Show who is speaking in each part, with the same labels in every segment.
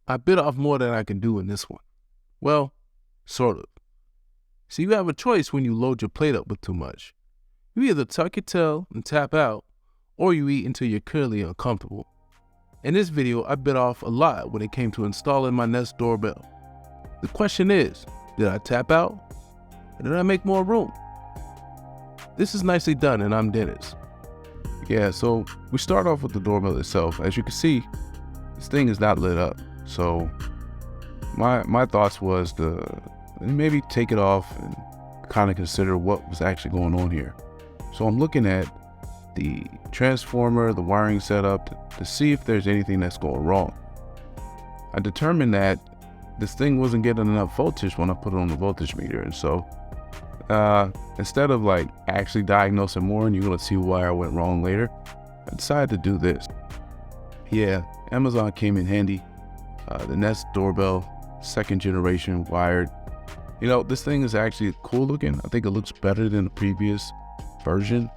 Speaker 1: I bit off more than I can do in this one. Well, sort of. See, you have a choice when you load your plate up with too much. You either tuck your tail and tap out, or you eat until you're clearly uncomfortable. In this video, I bit off a lot when it came to installing my Nest Doorbell. The question is, did I tap out? Or did I make more room? This is nicely done, and I'm Dennis. Yeah, so we start off with the doorbell itself. As you can see, this thing is not lit up. So my thoughts was to maybe take it off and kind of consider what was actually going on here. So I'm looking at the transformer, the wiring setup to see if there's anything that's going wrong. I determined that this thing wasn't getting enough voltage when I put it on the voltage meter, and so instead of like actually diagnosing more, and you're gonna see why I went wrong later, I decided to do this. Yeah, Amazon came in handy. The Nest Doorbell, 2nd generation wired. You know, this thing is actually cool looking. I think it looks better than the previous version,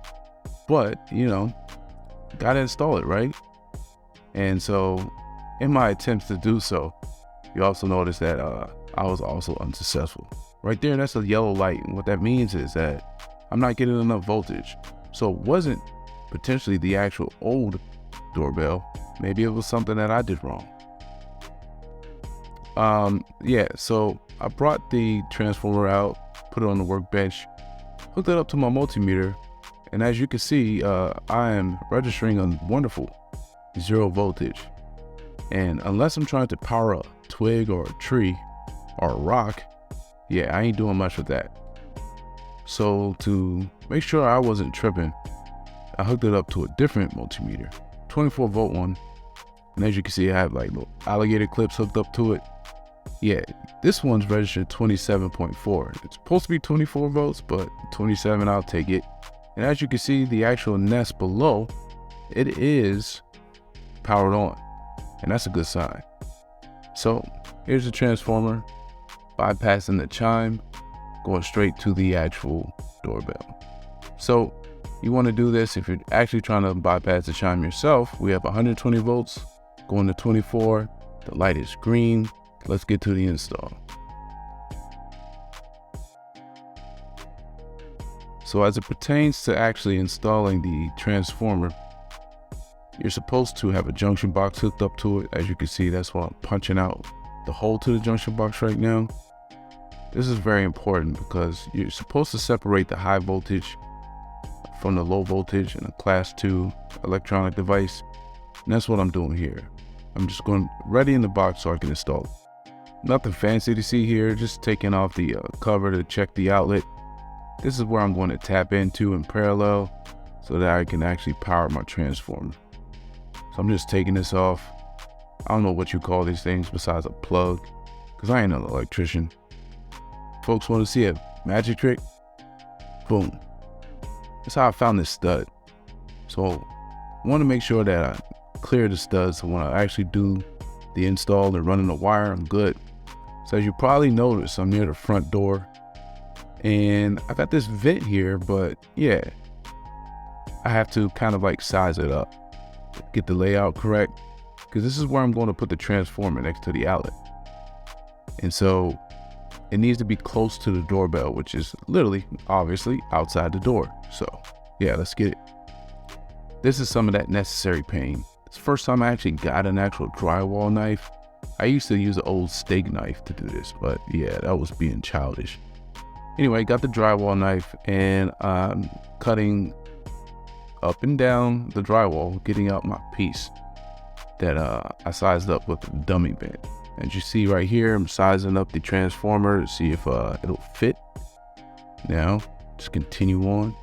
Speaker 1: but you know, gotta install it, right? And so in my attempts to do so, you also notice that I was also unsuccessful. Right there, that's a yellow light, and what that means is that I'm not getting enough voltage. So it wasn't potentially the actual old doorbell. Maybe it was something that I did wrong. Yeah, so I brought the transformer out, put it on the workbench, hooked it up to my multimeter, and as you can see, I am registering a wonderful 0 voltage. And unless I'm trying to power a twig or a tree or a rock, yeah, I ain't doing much with that. So to make sure I wasn't tripping, I hooked it up to a different multimeter, 24 volt one. And as you can see, I have like little alligator clips hooked up to it. Yeah, this one's registered 27.4. It's supposed to be 24 volts, but 27, I'll take it. And as you can see, the actual Nest below, it is powered on, and that's a good sign. So here's the transformer, bypassing the Chime, going straight to the actual doorbell. So you want to do this if you're actually trying to bypass the Chime yourself. We have 120 volts going to 24. The light is green. Let's get to the install. So as it pertains to actually installing the transformer, you're supposed to have a junction box hooked up to it. As you can see, that's why I'm punching out the hole to the junction box right now. This is very important because you're supposed to separate the high voltage from the low voltage in a class 2 electronic device. And that's what I'm doing here. I'm just going ready in the box so I can install it. Nothing fancy to see here, just taking off the cover to check the outlet. This is where I'm going to tap into in parallel so that I can actually power my transformer. So I'm just taking this off. I don't know what you call these things besides a plug, because I ain't an electrician. Folks want to see a magic trick? Boom. That's how I found this stud. So I want to make sure that I clear the studs so when I actually do the install and running the wire, I'm good. So as you probably notice, I'm near the front door and I got this vent here, but yeah, I have to kind of like size it up, get the layout correct, because this is where I'm going to put the transformer next to the outlet. And so it needs to be close to the doorbell, which is literally, obviously, outside the door. So yeah, let's get it. This is some of that necessary pain. It's the first time I actually got an actual drywall knife. I used to use an old steak knife to do this, but yeah, that was being childish. Anyway, got the drywall knife and I'm cutting up and down the drywall, getting out my piece that I sized up with a dummy bit. As you see right here, I'm sizing up the transformer to see if it'll fit. Now, just continue on.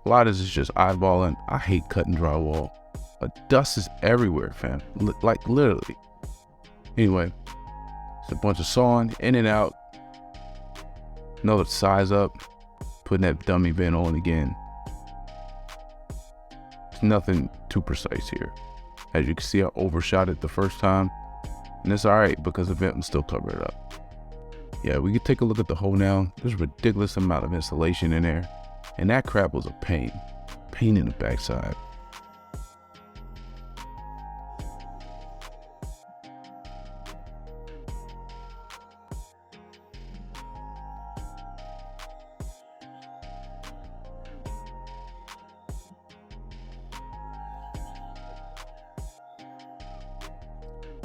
Speaker 1: A lot of this is just eyeballing. I hate cutting drywall. Dust is everywhere, fam. Like literally. Anyway, it's a bunch of sawing in and out. Another size up, putting that dummy vent on again. It's nothing too precise here. As you can see, I overshot it the first time, and it's all right because the vent will still cover it up. Yeah, we can take a look at the hole now. There's a ridiculous amount of insulation in there, and that crap was a pain in the backside.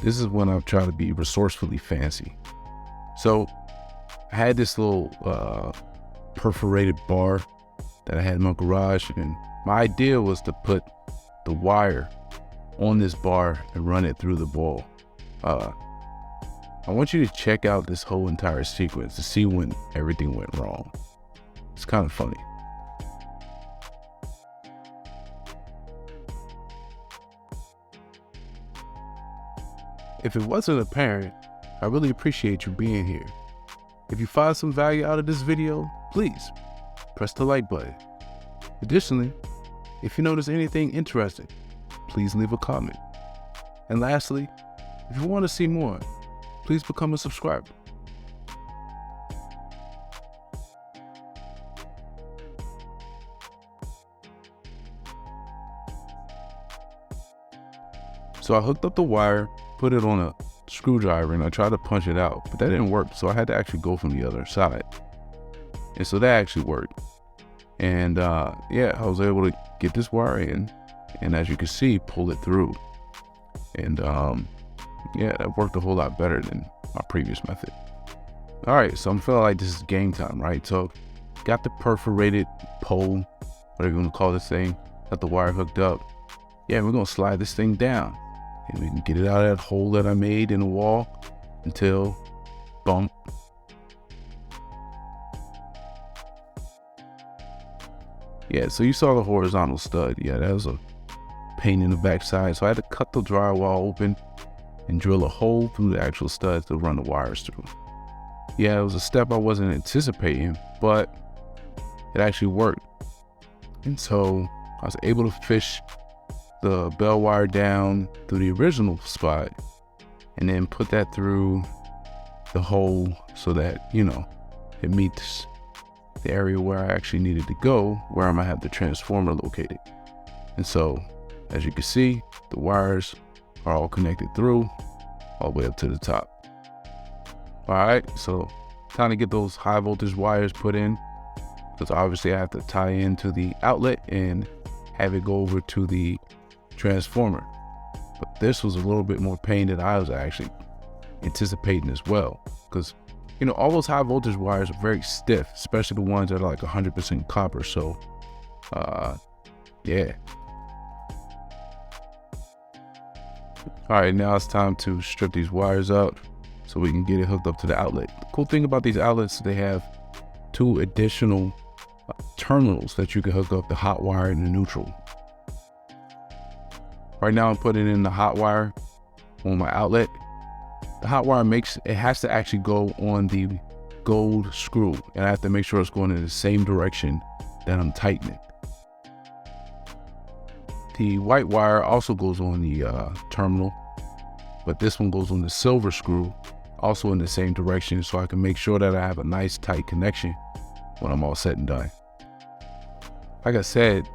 Speaker 1: this is when I've tried to be resourcefully fancy. So I had this little perforated bar that I had in my garage, and my idea was to put the wire on this bar and run it through the ball. I want you to check out this whole entire sequence to see when everything went wrong. It's kind of funny. If it wasn't apparent, I really appreciate you being here. If you find some value out of this video, please press the like button. Additionally, if you notice anything interesting, please leave a comment. And lastly, if you want to see more, please become a subscriber. So I hooked up the wire, put it on a screwdriver, and I tried to punch it out, but that didn't work. So I had to actually go from the other side. And so that actually worked. And yeah, I was able to get this wire in, and as you can see, pull it through. And yeah, that worked a whole lot better than my previous method. All right, so I'm feeling like this is game time, right? So got the perforated pole, whatever you want to call this thing, got the wire hooked up. Yeah, we're gonna slide this thing down, and we can get it out of that hole that I made in the wall until bump. Yeah, so you saw the horizontal stud. Yeah, that was a pain in the backside. So I had to cut the drywall open and drill a hole through the actual studs to run the wires through. Yeah, it was a step I wasn't anticipating, but it actually worked. And so I was able to fish the bell wire down through the original spot and then put that through the hole so that, you know, it meets the area where I actually needed to go, where I'm gonna have the transformer located. And so, as you can see, the wires are all connected through all the way up to the top. All right, so time to get those high voltage wires put in, because obviously I have to tie into the outlet and have it go over to the transformer. But this was a little bit more pain than I was actually anticipating as well, because you know, all those high voltage wires are very stiff, especially the ones that are like 100% copper. So yeah. All right, now it's time to strip these wires out so we can get it hooked up to the outlet. The cool thing about these outlets, they have two additional terminals that you can hook up the hot wire and the neutral. Right now I'm putting in the hot wire on my outlet. The hot wire has to actually go on the gold screw, and I have to make sure it's going in the same direction that I'm tightening. The white wire also goes on the terminal, but this one goes on the silver screw, also in the same direction, so I can make sure that I have a nice tight connection when I'm all said and done. Like I said,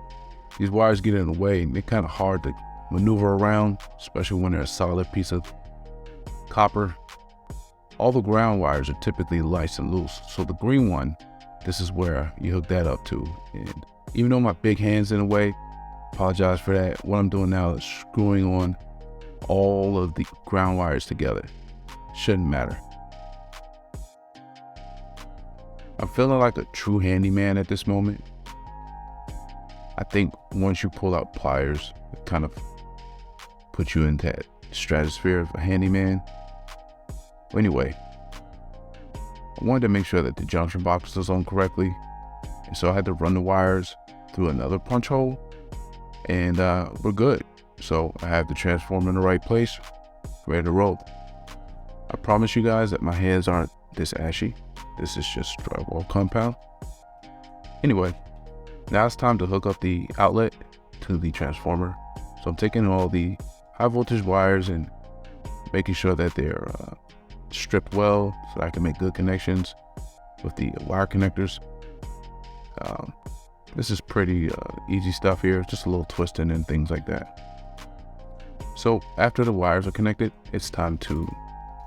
Speaker 1: these wires get in the way and they're kind of hard to maneuver around, especially when they're a solid piece of copper. All the ground wires are typically nice and loose, so the green one, this is where you hook that up to. And even though my big hand's in the way, apologize for that, what I'm doing now is screwing on all of the ground wires together. Shouldn't matter. I'm feeling like a true handyman at this moment. I think once you pull out pliers, it kind of puts you into that stratosphere of a handyman. Anyway, I wanted to make sure that the junction box was on correctly, and so I had to run the wires through another punch hole, and we're good. So I have the transformer in the right place, ready to roll. I promise you guys that my hands aren't this ashy. This is just drywall compound. Anyway, now it's time to hook up the outlet to the transformer. So I'm taking all the high voltage wires and making sure that they're stripped well so I can make good connections with the wire connectors. This is pretty easy stuff here, just a little twisting and things like that. So after the wires are connected, it's time to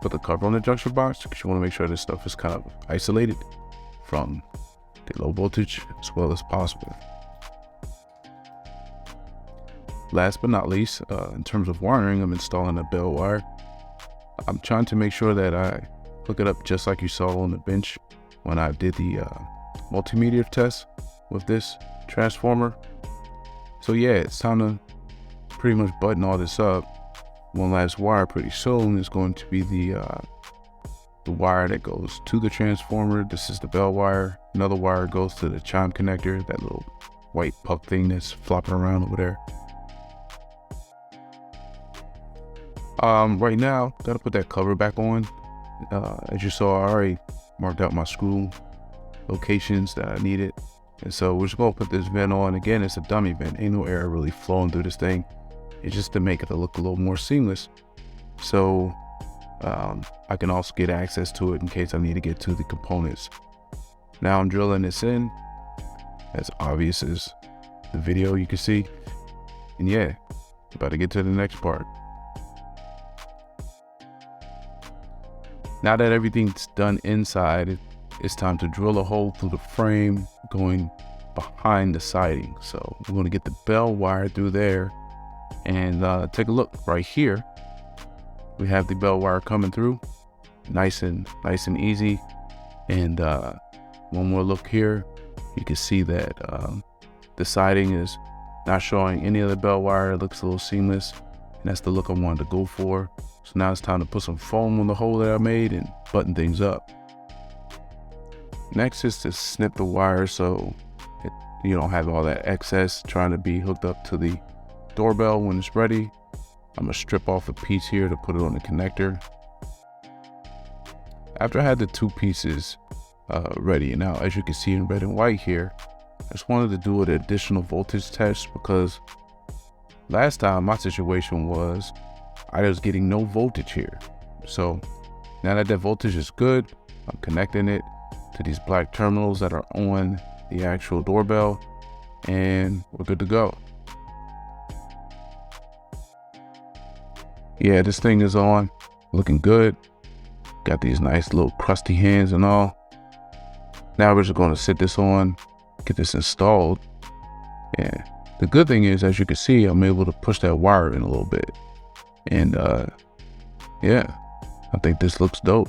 Speaker 1: put the cover on the junction box, because you want to make sure this stuff is kind of isolated from the low voltage as well as possible. Last but not least, in terms of wiring, I'm installing a bell wire. I'm trying to make sure that I hook it up just like you saw on the bench when I did the multimeter test with this transformer. So yeah, it's time to pretty much button all this up. One last wire pretty soon is going to be the wire that goes to the transformer. This is the bell wire. Another wire goes to the chime connector, that little white puck thing that's flopping around over there. Right now, gotta put that cover back on. As you saw, I already marked out my screw locations that I needed. And so we're just gonna put this vent on. Again, it's a dummy vent. Ain't no air really flowing through this thing. It's just to make it look a little more seamless. So I can also get access to it in case I need to get to the components. Now I'm drilling this in, as obvious as the video you can see. And yeah, about to get to the next part. Now that everything's done inside, it's time to drill a hole through the frame going behind the siding. So we're going to get the bell wire through there and take a look right here. We have the bell wire coming through, nice and easy. And one more look here, you can see that the siding is not showing any of the bell wire. It looks a little seamless, and that's the look I wanted to go for. So now it's time to put some foam on the hole that I made and button things up. Next is to snip the wire so you don't have all that excess trying to be hooked up to the doorbell when it's ready. I'm gonna strip off a piece here to put it on the connector. After I had the two pieces ready, now as you can see in red and white here, I just wanted to do an additional voltage test because last time my situation was I was getting no voltage here. So now that voltage is good, I'm connecting it to these black terminals that are on the actual doorbell, and we're good to go. Yeah, this thing is on, looking good. Got these nice little crusty hands and all. Now we're just going to sit this on, get this installed. And the good thing is, as you can see, I'm able to push that wire in a little bit. And yeah, I think this looks dope.